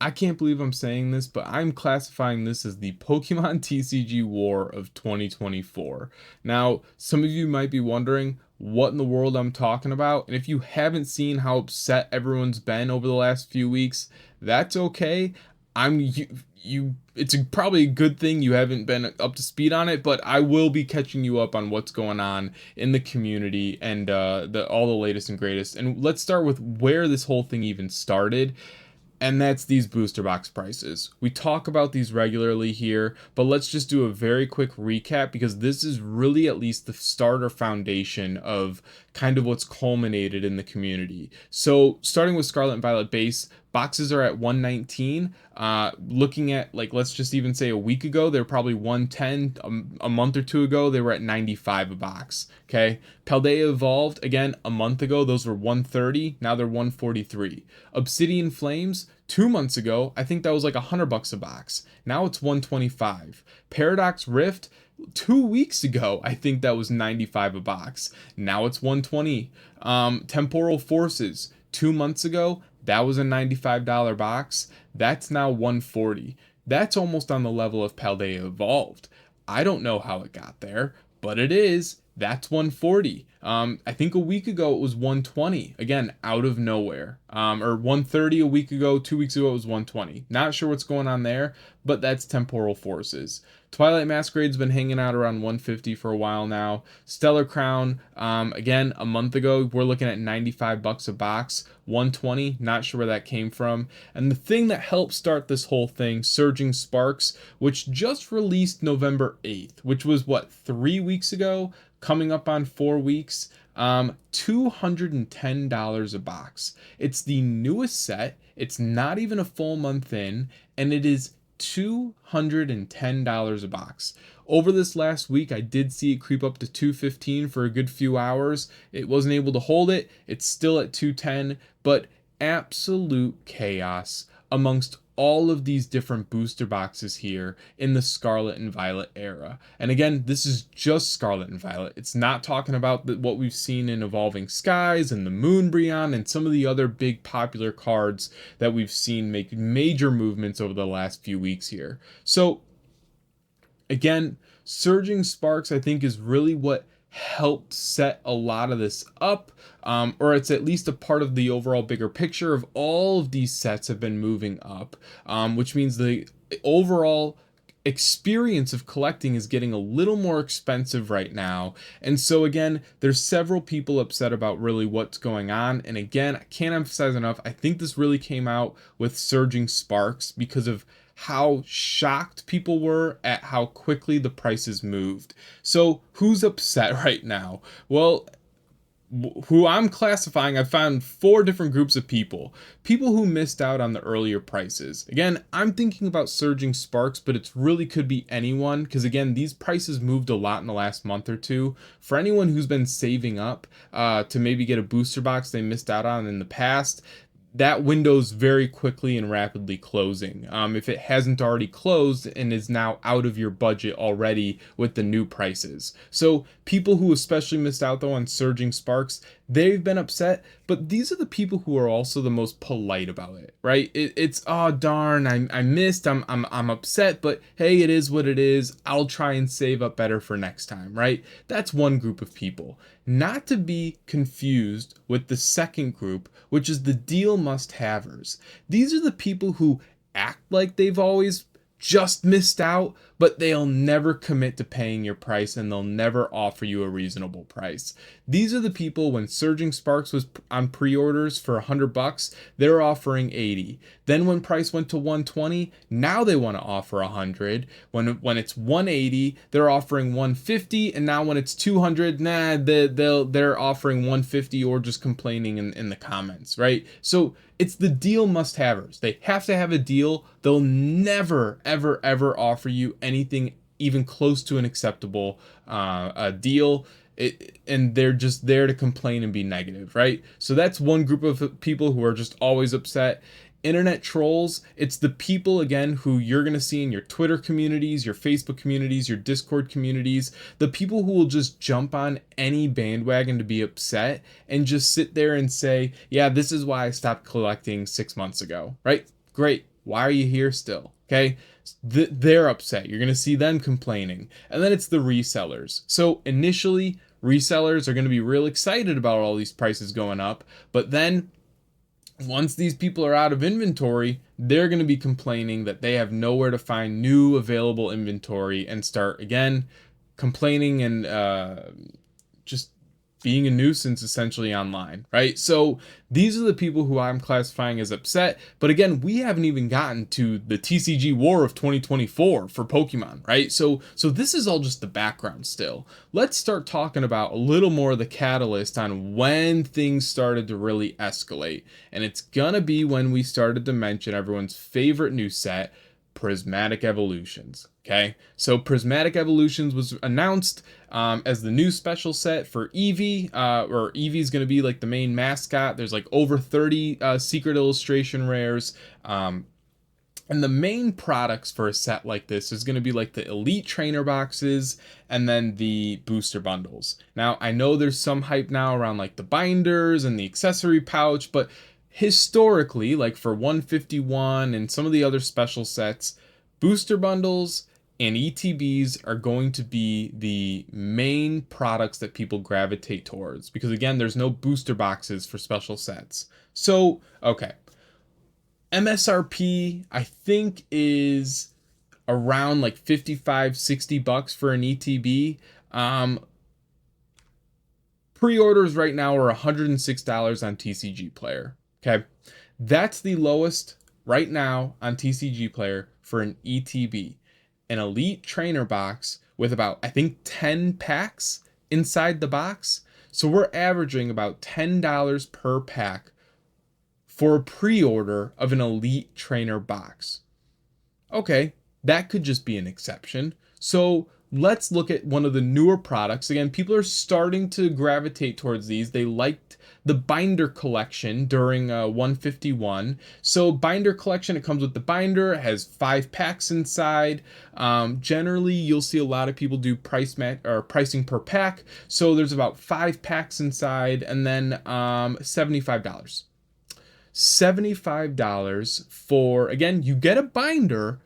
I can't believe I'm saying this, but I'm classifying this as the Pokemon TCG War of 2024. Now, some of you might be wondering what in the world I'm talking about, and if you haven't seen how upset everyone's been over the last few weeks, that's okay. It's probably a good thing you haven't been up to speed on it, but I will be catching you up on what's going on in the community and all the latest and greatest. And let's start with where this whole thing even started, and that's these booster box prices. We talk about these regularly here, but let's just do a very quick recap because this is really at least the starter foundation of kind of what's culminated in the community. So starting with Scarlet and Violet base, boxes are at 119. Looking at, like, let's just even say a week ago, they were probably 110. A month or two ago, they were at 95 a box. Okay. Paldea Evolved, again, a month ago, those were 130. Now they're 143. Obsidian Flames, 2 months ago, I think that was like $100 a box. Now it's 125. Paradox Rift, 2 weeks ago, I think that was 95 a box. Now it's 120. Temporal Forces, 2 months ago, that was a $95 box. That's now 140. That's almost on the level of Paldea Evolved. I don't know how it got there, but it is. That's 140. I think a week ago it was 120. Again, out of nowhere. Or 130 a week ago. 2 weeks ago it was 120. Not sure what's going on there, but that's Temporal Forces. Twilight Masquerade's been hanging out around 150 for a while now. Stellar Crown, again, a month ago, we're looking at $95 a box. 120, not sure where that came from. And the thing that helped start this whole thing, Surging Sparks, which just released November 8th, which was what, 3 weeks ago? Coming up on 4 weeks. $210 a box. It's the newest set. It's not even a full month in, and it is $210 a box. Over this last week, I did see it creep up to 215 for a good few hours. It wasn't able to hold it. It's still at 210, but absolute chaos amongst all of these different booster boxes here in the Scarlet and Violet era. And again, this is just Scarlet and Violet. It's not talking about what we've seen in Evolving Skies and the Moonbreon and some of the other big popular cards that we've seen make major movements over the last few weeks here. So again, Surging Sparks, I think, is really what helped set a lot of this up, or it's at least a part of the overall bigger picture of all of these sets have been moving up, which means the overall experience of collecting is getting a little more expensive right now. And so again, there's several people upset about really what's going on. And again, I can't emphasize enough, I think this really came out with Surging Sparks because of how shocked people were at how quickly the prices moved. So who's upset right now? Well, who I'm classifying, I found 4 different groups of people. People who missed out on the earlier prices. Again, I'm thinking about Surging Sparks, but it really could be anyone, because again, these prices moved a lot in the last month or two. For anyone who's been saving up to maybe get a booster box they missed out on in the past, that window's very quickly and rapidly closing. If it hasn't already closed and is now out of your budget already with the new prices. So people who especially missed out though on Surging Sparks, they've been upset, but these are the people who are also the most polite about it, right? It's oh darn, I missed, I'm upset, but hey, it is what it is. I'll try and save up better for next time, right? That's one group of people. Not to be confused with the second group, which is the deal must-havers. These are the people who act like they've always just missed out, but they'll never commit to paying your price and they'll never offer you a reasonable price. These are the people, when Surging Sparks was on pre-orders for $100, they're offering 80. Then when price went to 120, now they want to offer 100. When it's 180, they're offering 150, and now when it's 200, they're offering 150 or just complaining in the comments, right? So it's the deal must-havers. They have to have a deal. They'll never, ever, ever offer you anything even close to an acceptable deal. And they're just there to complain and be negative, right? So that's one group of people who are just always upset. Internet trolls, it's the people, again, who you're going to see in your Twitter communities, your Facebook communities, your Discord communities, the people who will just jump on any bandwagon to be upset and just sit there and say, yeah, this is why I stopped collecting 6 months ago, right? Great. Why are you here still? Okay. They're upset. You're going to see them complaining. And then it's the resellers. So initially, resellers are going to be real excited about all these prices going up. But then once these people are out of inventory, they're going to be complaining that they have nowhere to find new available inventory and start again complaining and just being a nuisance essentially online, right? So these are the people who I'm classifying as upset. But again, we haven't even gotten to the TCG war of 2024 for Pokemon, right? So this is all just the background still. Let's start talking about a little more of the catalyst on when things started to really escalate. And it's gonna be when we started to mention everyone's favorite new set, Prismatic Evolutions. Okay, so Prismatic Evolutions was announced as the new special set for Eevee, or Eevee is going to be like the main mascot. There's like over 30 secret illustration rares. And the main products for a set like this is going to be like the elite trainer boxes and then the booster bundles. Now, I know there's some hype now around like the binders and the accessory pouch, but historically, like for 151 and some of the other special sets, booster bundles and ETBs are going to be the main products that people gravitate towards, because again, there's no booster boxes for special sets. So, okay. MSRP I think is around like 55 60 bucks for an ETB. Pre-orders right now are $106 on TCG Player. Okay, that's the lowest right now on TCG Player for an ETB, an elite trainer box with about, I think, 10 packs inside the box. So we're averaging about $10 per pack for a pre-order of an elite trainer box. Okay, that could just be an exception. So let's look at one of the newer products. Again, people are starting to gravitate towards these. They liked the binder collection during 151. So binder collection, it comes with the binder, it has 5 packs inside. Generally, you'll see a lot of people do pricing per pack. So there's about 5 packs inside, and then $75. $75 for, again, you get a binder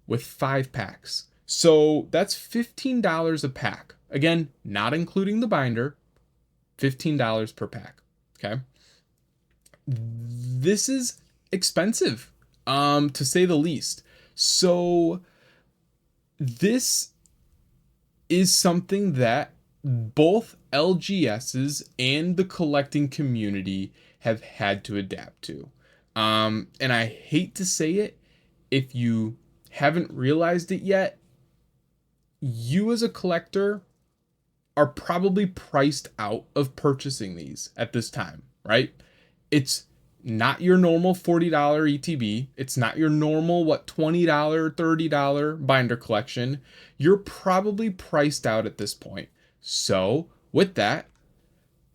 with 5 packs. So that's $15 a pack. Again, not including the binder, $15 per pack. Okay. This is expensive, to say the least. So this is something that both LGSs and the collecting community have had to adapt to. And I hate to say it, if you haven't realized it yet, you as a collector are probably priced out of purchasing these at this time, right? It's not your normal $40 ETB. It's not your normal, $20, $30 binder collection. You're probably priced out at this point. So with that,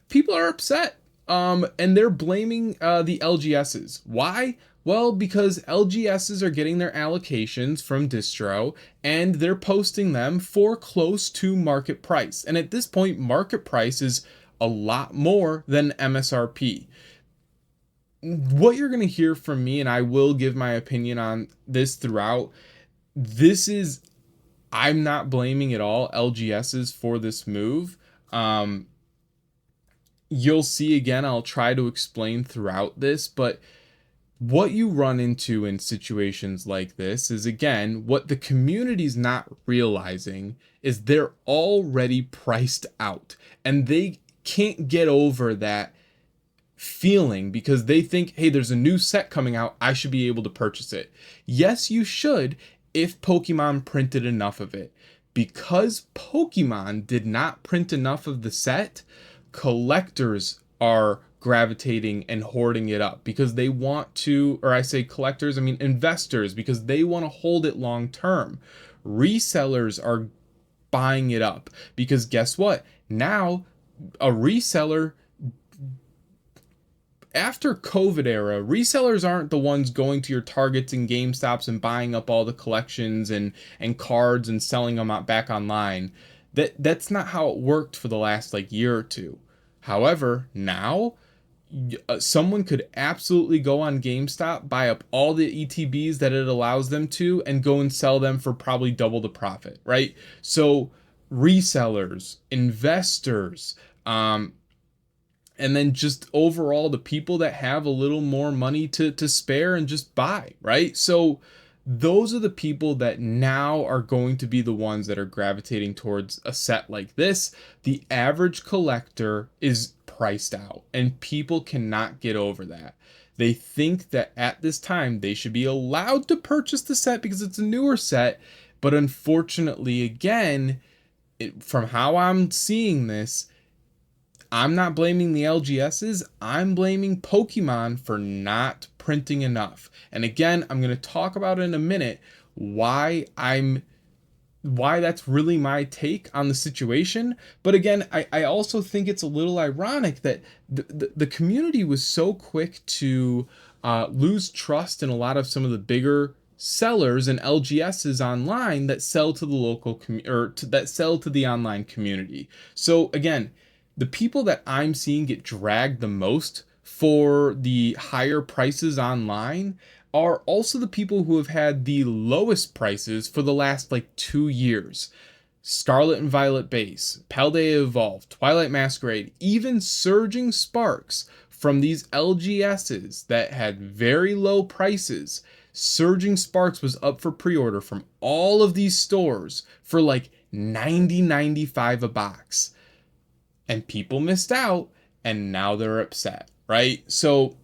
people are upset. And they're blaming the LGSs. Why? Well, because LGSs are getting their allocations from distro and they're posting them for close to market price. And at this point, market price is a lot more than MSRP. What you're going to hear from me, and I will give my opinion on this throughout, I'm not blaming at all LGSs for this move. You'll see again, I'll try to explain throughout this, but what you run into in situations like this is, again, what the community's not realizing is they're already priced out and they can't get over that feeling because they think, hey, there's a new set coming out, I should be able to purchase it. Yes, you should, if Pokemon printed enough of it. Because Pokemon did not print enough of the set, collectors are gravitating and hoarding it up because they want to, or I say collectors, I mean investors, because they want to hold it long term. Resellers are buying it up because guess what? Now a reseller, after COVID era, resellers aren't the ones going to your Targets and GameStops and buying up all the collections and cards and selling them out back online. That's not how it worked for the last year or two. However, now someone could absolutely go on GameStop, buy up all the ETBs that it allows them to, and go and sell them for probably double the profit, right? So resellers, investors, and then just overall the people that have a little more money to spare and just buy, right? So those are the people that now are going to be the ones that are gravitating towards a set like this. The average collector is priced out, and people cannot get over that. They think that at this time they should be allowed to purchase the set because it's a newer set, but unfortunately, again, from how I'm seeing this, I'm not blaming the LGSs. I'm blaming Pokemon for not printing enough. And again, I'm going to talk about in a minute why that's really my take on the situation. But again, I also think it's a little ironic that the community was so quick to lose trust in a lot of some of the bigger sellers and LGSs online that sell to the local that sell to the online community. So again, the people that I'm seeing get dragged the most for the higher prices online are also the people who have had the lowest prices for the last like 2 years. Scarlet and Violet Base, Paldea Evolved, Twilight Masquerade, even Surging Sparks from these LGSs that had very low prices. Surging Sparks was up for pre-order from all of these stores for like 90-95 a box. And people missed out, and now they're upset, right? So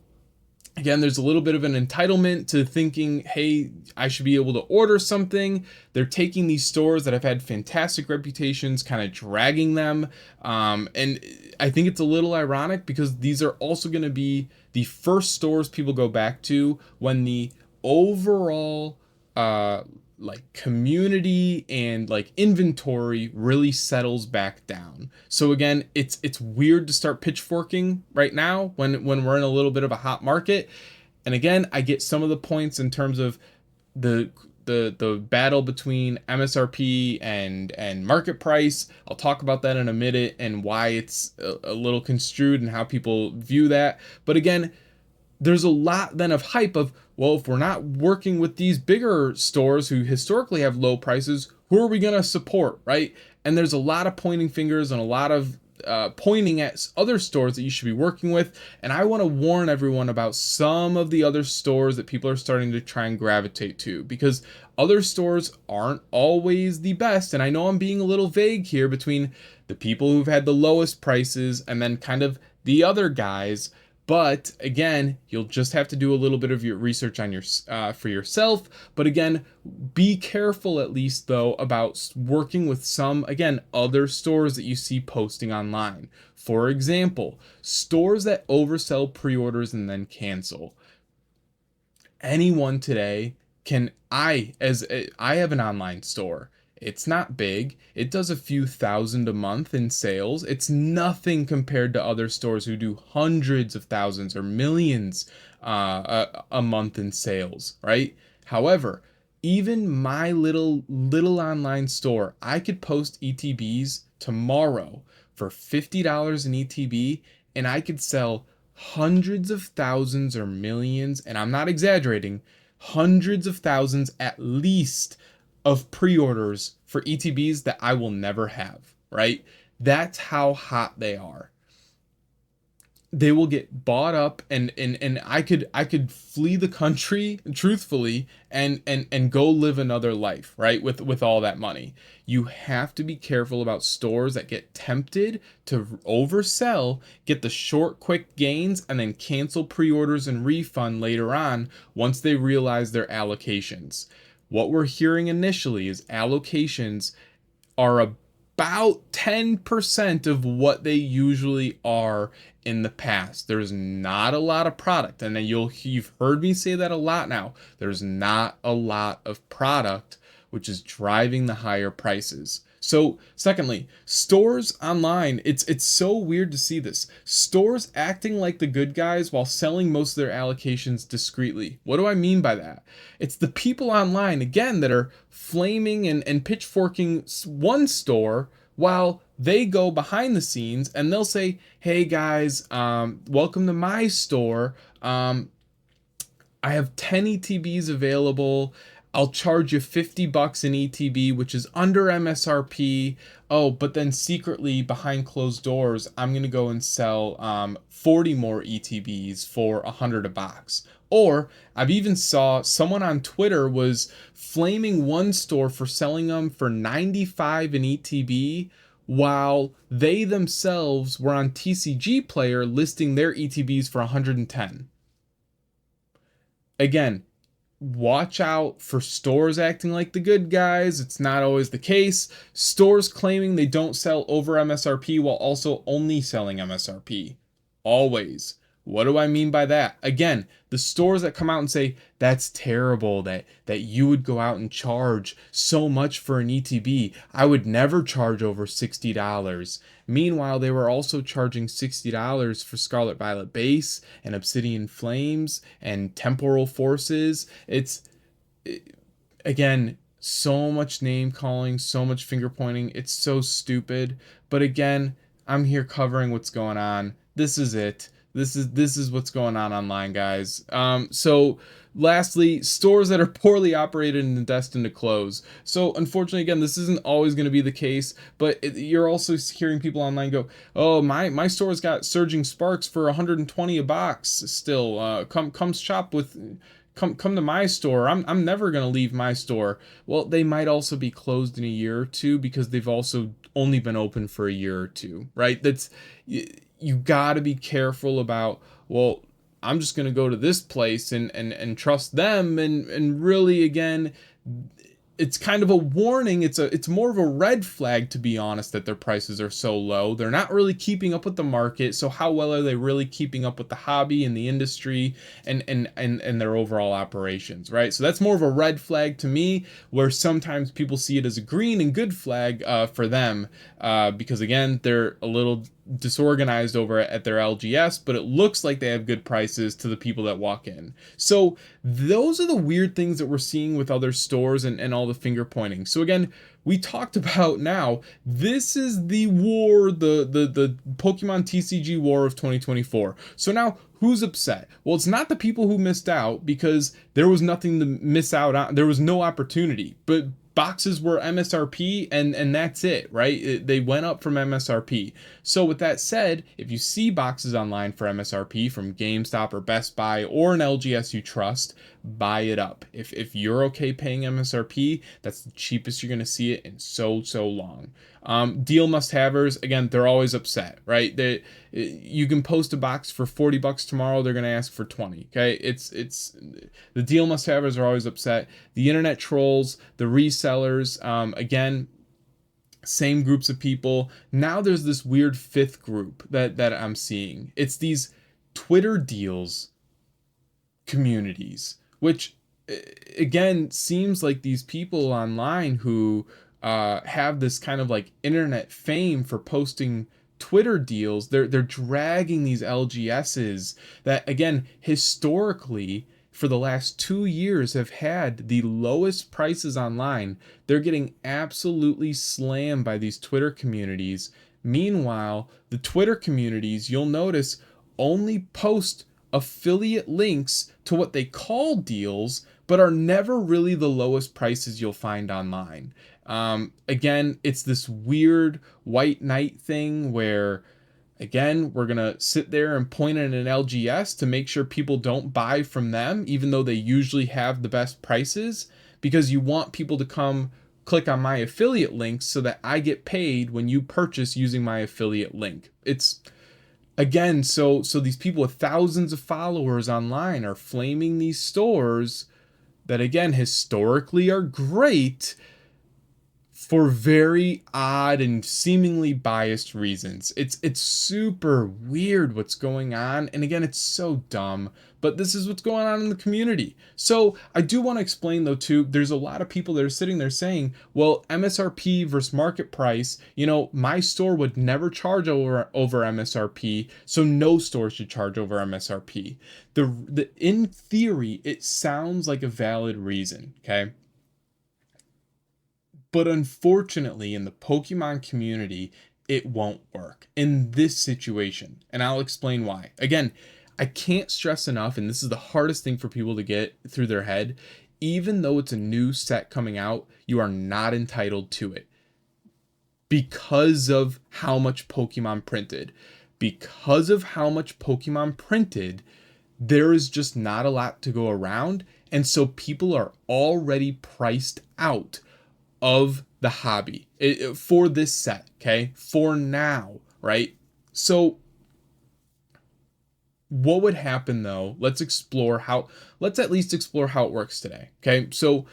again, there's a little bit of an entitlement to thinking, hey, I should be able to order something. They're taking these stores that have had fantastic reputations, kind of dragging them. And I think it's a little ironic because these are also going to be the first stores people go back to when the overall like community and like inventory really settles back down. So again, it's weird to start pitchforking right now when we're in a little bit of a hot market. And again, I get some of the points in terms of the battle between MSRP and market price. I'll talk about that in a minute and why it's a little construed and how people view that. But again, there's a lot then of hype of, well, if we're not working with these bigger stores who historically have low prices, who are we going to support, right? And there's a lot of pointing fingers and a lot of pointing at other stores that you should be working with. And I want to warn everyone about some of the other stores that people are starting to try and gravitate to, because other stores aren't always the best. And I know I'm being a little vague here between the people who've had the lowest prices and then kind of the other guys. But again, you'll just have to do a little bit of your research on your for yourself. But again, be careful at least though about working with some, again, other stores that you see posting online. For example, stores that oversell pre-orders and then cancel. Anyone today can, I have an online store. It's not big. It does a few thousand a month in sales. It's nothing compared to other stores who do hundreds of thousands or millions a month in sales, right? However, even my little online store, I could post ETBs tomorrow for $50 an ETB, and I could sell hundreds of thousands or millions, and I'm not exaggerating, hundreds of thousands at least of pre-orders for ETBs that I will never have, right? That's how hot they are. They will get bought up, and I could flee the country truthfully and go live another life, right? With all that money. You have to be careful about stores that get tempted to oversell, get the short quick gains, and then cancel pre-orders and refund later on once they realize their allocations. What we're hearing initially is allocations are about 10% of what they usually are in the past. There's not a lot of product, and then you've heard me say that a lot now. There's not a lot of product, which is driving the higher prices. So secondly, stores online, it's so weird to see this. Stores acting like the good guys while selling most of their allocations discreetly. What do I mean by that? It's the people online, again, that are flaming and pitchforking one store while they go behind the scenes and they'll say, hey guys, welcome to my store. I have 10 ETBs available. I'll charge you $50 an ETB, which is under MSRP. Oh, but then secretly behind closed doors, I'm going to go and sell 40 more ETBs for 100 a box. Or I've even saw someone on Twitter was flaming one store for selling them for 95 an ETB, while they themselves were on TCG Player listing their ETBs for 110. Again, watch out for stores acting like the good guys. It's not always the case. Stores claiming they don't sell over MSRP while also only selling MSRP. Always. What do I mean by that? Again, the stores that come out and say that's terrible that you would go out and charge so much for an ETB. I would never charge over $60. Meanwhile, they were also charging $60 for Scarlet Violet Base and Obsidian Flames and Temporal Forces. Again, so much name calling, so much finger pointing. It's so stupid. But again, I'm here covering what's going on. This is it. This is what's going on online, guys. So lastly, stores that are poorly operated and destined to close. So unfortunately, again, this isn't always going to be the case, but you're also hearing people online go, "Oh, my store's got Surging Sparks for 120 a box still. Come shop with." Come to my store. I'm never gonna leave my store. Well, they might also be closed in a year or two because they've also only been open for a year or two, right? You got to be careful about, well, I'm just gonna go to this place and trust them, and really, again, it's kind of a warning. It's more of a red flag, to be honest, that their prices are so low. They're not really keeping up with the market. So how well are they really keeping up with the hobby and the industry and their overall operations, right? So that's more of a red flag to me, where sometimes people see it as a green and good flag for them, because again, they're a little disorganized over at their LGS, but it looks like they have good prices to the people that walk in. So those are the weird things that we're seeing with other stores and all the finger pointing. So again, we talked about, now this is the war, the Pokemon TCG war of 2024. So now who's upset? Well, it's not the people who missed out, because there was nothing to miss out on. There was no opportunity, but boxes were MSRP, and that's it, right? They went up from MSRP. So with that said, if you see boxes online for MSRP from GameStop or Best Buy or an LGS you trust, buy it up. If you're okay paying MSRP, that's the cheapest you're going to see it in so long. Deal must-havers, again, they're always upset, right? You can post a box for $40 tomorrow, they're going to ask for 20. Okay, it's the deal must-havers are always upset. The internet trolls, the resellers, again, same groups of people. Now there's this weird fifth group that I'm seeing. It's these Twitter deals communities, which again seems like these people online who have this kind of like internet fame for posting Twitter deals. They're dragging these LGSs that, again, historically for the last 2 years have had the lowest prices online. They're getting absolutely slammed by these Twitter communities. Meanwhile, the Twitter communities, you'll notice, only post affiliate links to what they call deals, but are never really the lowest prices you'll find online. Again, it's this weird white knight thing where, again, we're going to sit there and point at an LGS to make sure people don't buy from them, even though they usually have the best prices, because you want people to come click on my affiliate links so that I get paid when you purchase using my affiliate link. It's, again, so these people with thousands of followers online are flaming these stores that, again, historically are great for very odd and seemingly biased reasons. It's super weird what's going on, and again, it's so dumb, but this is what's going on in the community. So I do want to explain, though, too, there's a lot of people that are sitting there saying, well, MSRP versus market price, my store would never charge over MSRP, so no store should charge over MSRP. In theory, it sounds like a valid reason, okay? But unfortunately, in the Pokemon community, it won't work in this situation. And I'll explain why. Again, I can't stress enough, and this is the hardest thing for people to get through their head. Even though it's a new set coming out, you are not entitled to it because of how much Pokemon printed. Because of how much Pokemon printed, there is just not a lot to go around. And so people are already priced out of the hobby for this set, okay? For now, right? So what would happen though? Let's at least explore how it works today, okay? So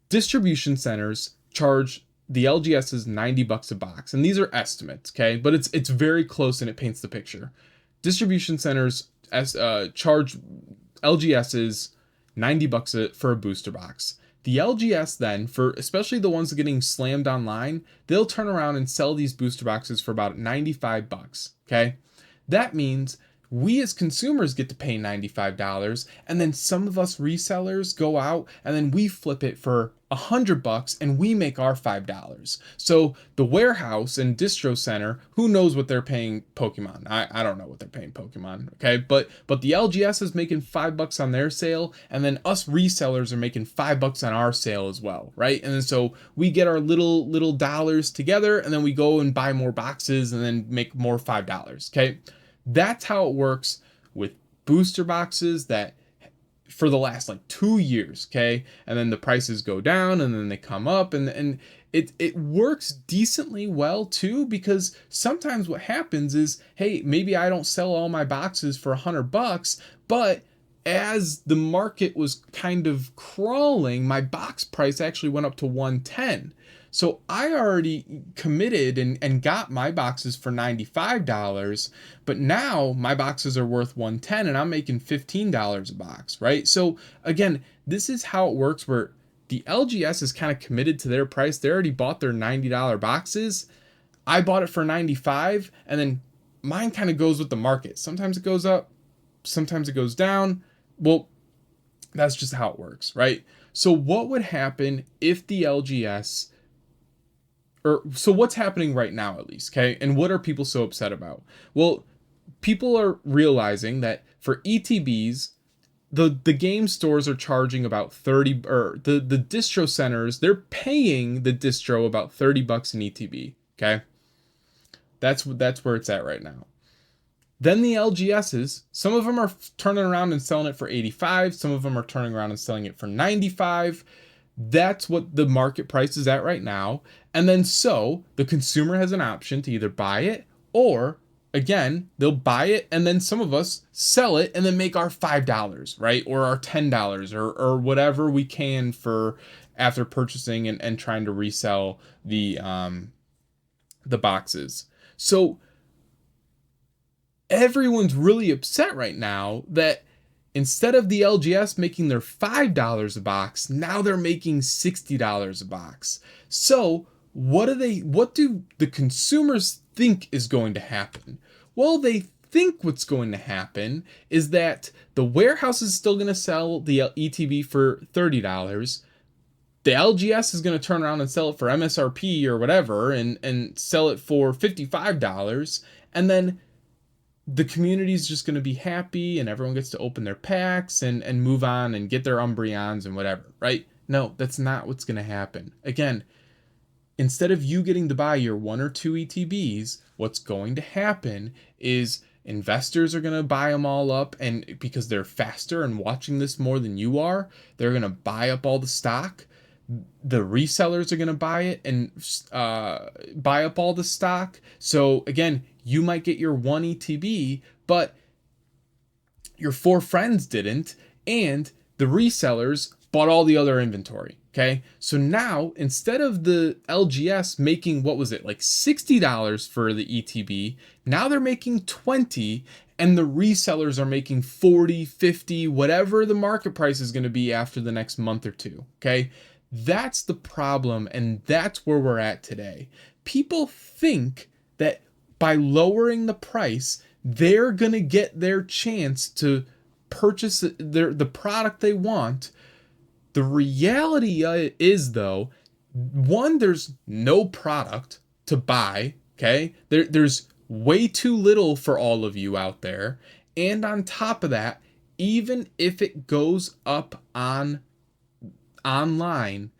distribution centers charge the LGSs $90 a box, and these are estimates, okay? But it's very close and it paints the picture. Distribution centers charge LGSs $90 for a booster box. The LGS then, for especially the ones getting slammed online, they'll turn around and sell these booster boxes for about $95. Okay, that means we as consumers get to pay $95, and then some of us resellers go out and then we flip it for $100 and we make our $5. So the warehouse and distro center, who knows what they're paying Pokemon? I don't know what they're paying Pokemon. Okay, but the LGS is making $5 on their sale, and then us resellers are making $5 on our sale as well, right? And then so we get our little dollars together, and then we go and buy more boxes and then make more $5. Okay. That's how it works with booster boxes that for the last like 2 years, okay? And then the prices go down and then they come up, and it works decently well too, because sometimes what happens is, hey, maybe I don't sell all my boxes for $100, but as the market was kind of crawling, my box price actually went up to 110. So I already committed and got my boxes for $95, but now my boxes are worth 110 and I'm making $15 a box, right? So again, this is how it works, where the LGS is kind of committed to their price. They already bought their $90 boxes. I bought it for 95, and then mine kind of goes with the market. Sometimes it goes up, sometimes it goes down. Well, that's just how it works, right? So what would happen if the LGS, or so what's happening right now at least, okay? And what are people so upset about? Well, people are realizing that for ETBs, the game stores are charging about 30, or the distro centers, they're paying the distro about $30 in ETB, okay? That's where it's at right now. Then the LGSs, some of them are turning around and selling it for 85, some of them are turning around and selling it for 95. That's what the market price is at right now. And then so the consumer has an option to either buy it, or again, they'll buy it and then some of us sell it and then make our $5, right? Or our $10, or whatever we can for after purchasing and trying to resell the boxes. So everyone's really upset right now that instead of the LGS making their $5 a box, now they're making $60 a box. So what do the consumers think is going to happen? Well, they think what's going to happen is that the warehouse is still going to sell the ETB for $30. The LGS is going to turn around and sell it for MSRP or whatever, and sell it for $55. And then the community is just going to be happy and everyone gets to open their packs and move on and get their Umbreons and whatever, right? No, that's not what's going to happen. Again, instead of you getting to buy your 1 or 2 ETBs, what's going to happen is investors are going to buy them all up, and because they're faster and watching this more than you are, they're going to buy up all the stock. The resellers are going to buy it and buy up all the stock. So again, you might get your 1 ETB, but your 4 friends didn't, and the resellers bought all the other inventory. Okay, so now instead of the LGS making, what was it, like $60 for the ETB, now they're making 20, and the resellers are making 40, 50, whatever the market price is going to be after the next month or two. Okay, that's the problem, and that's where we're at today. People think that by lowering the price, they're going to get their chance to purchase the product they want. The reality is, though, one, there's no product to buy, Okay? There's way too little for all of you out there. And on top of that, even if it goes up on online,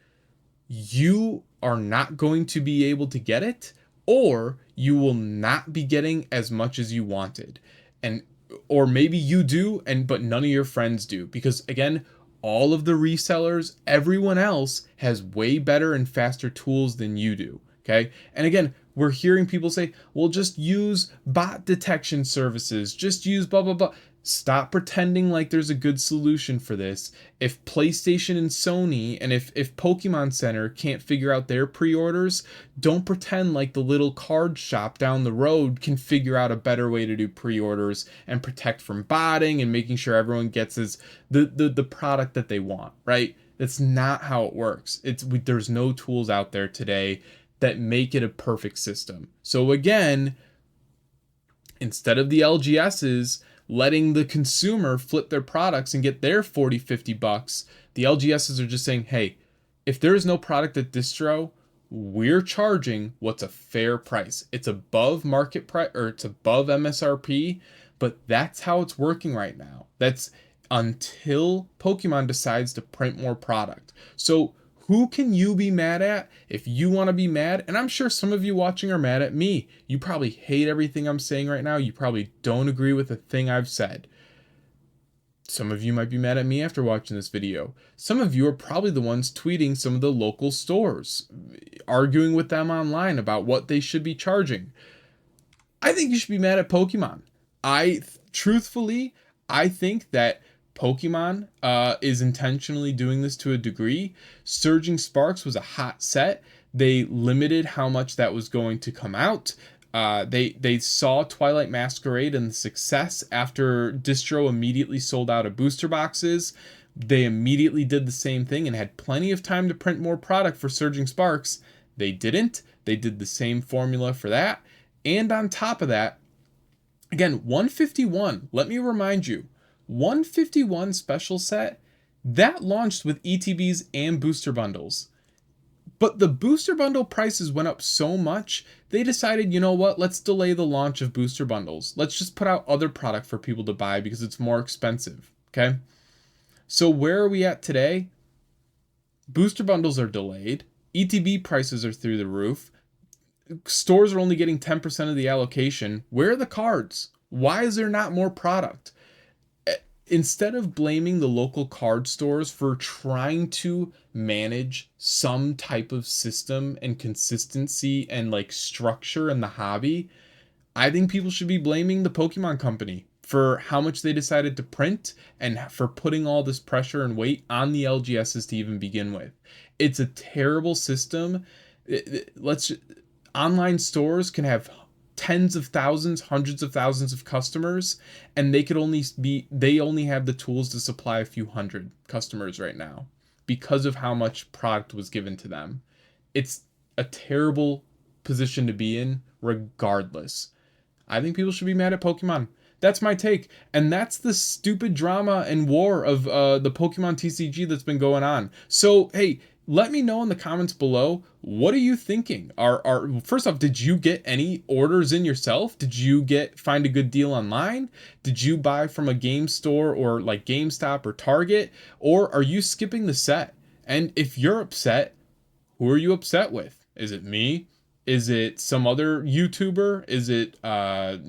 you are not going to be able to get it, or you will not be getting as much as you wanted. And or maybe you do, and but none of your friends do, because again, all of the resellers, everyone else has way better and faster tools than you do. Okay? And again, we're hearing people say, well, just use bot detection services, just use blah blah blah. Stop pretending like there's a good solution for this. If PlayStation and Sony and if Pokemon Center can't figure out their pre-orders, don't pretend like the little card shop down the road can figure out a better way to do pre-orders and protect from botting and making sure everyone gets the product that they want, right? That's not how it works. There's no tools out there today that make it a perfect system. So again, instead of the LGSs letting the consumer flip their products and get their 40, 50 bucks, the LGSs are just saying, hey, if there is no product at distro, we're charging what's a fair price. It's above market price, or it's above MSRP, but that's how it's working right now. That's until Pokemon decides to print more product. So who can you be mad at if you want to be mad? And I'm sure some of you watching are mad at me. You probably hate everything I'm saying right now. You probably don't agree with a thing I've said. Some of you might be mad at me after watching this video. Some of you are probably the ones tweeting some of the local stores, arguing with them online about what they should be charging. I think you should be mad at Pokemon. Truthfully, I think that Pokemon is intentionally doing this to a degree. Surging Sparks was a hot set. They limited how much that was going to come out. They saw Twilight Masquerade and the success after distro immediately sold out of booster boxes. They immediately did the same thing and had plenty of time to print more product for Surging Sparks. They didn't. They did the same formula for that. And on top of that, again, 151, let me remind you, 151 special set, that launched with ETBs and booster bundles. But the booster bundle prices went up so much, they decided, you know what, let's delay the launch of booster bundles. Let's just put out other product for people to buy because it's more expensive, okay? So where are we at today? Booster bundles are delayed. ETB prices are through the roof. Stores are only getting 10% of the allocation. Where are the cards? Why is there not more product? Instead of blaming the local card stores for trying to manage some type of system and consistency and like structure in the hobby, I think people should be blaming the Pokemon company for how much they decided to print and for putting all this pressure and weight on the LGSs to even begin with. It's a terrible system. Online stores can have tens of thousands, hundreds of thousands of customers, and they only have the tools to supply a few hundred customers right now because of how much product was given to them. It's a terrible position to be in regardless. I think people should be mad at Pokemon. That's my take. And that's the stupid drama and war of the Pokemon TCG that's been going on. So, hey, let me know in the comments below, what are you thinking? First off, did you get any orders in yourself? Did you find a good deal online? Did you buy from a game store or like GameStop or Target? Or are you skipping the set? And if you're upset, who are you upset with? Is it me? Is it some other YouTuber? Is it a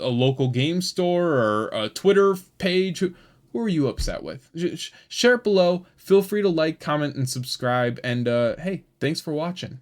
local game store or a Twitter page? Who are you upset with? Share it below. Feel free to like, comment, and subscribe. And hey, thanks for watching.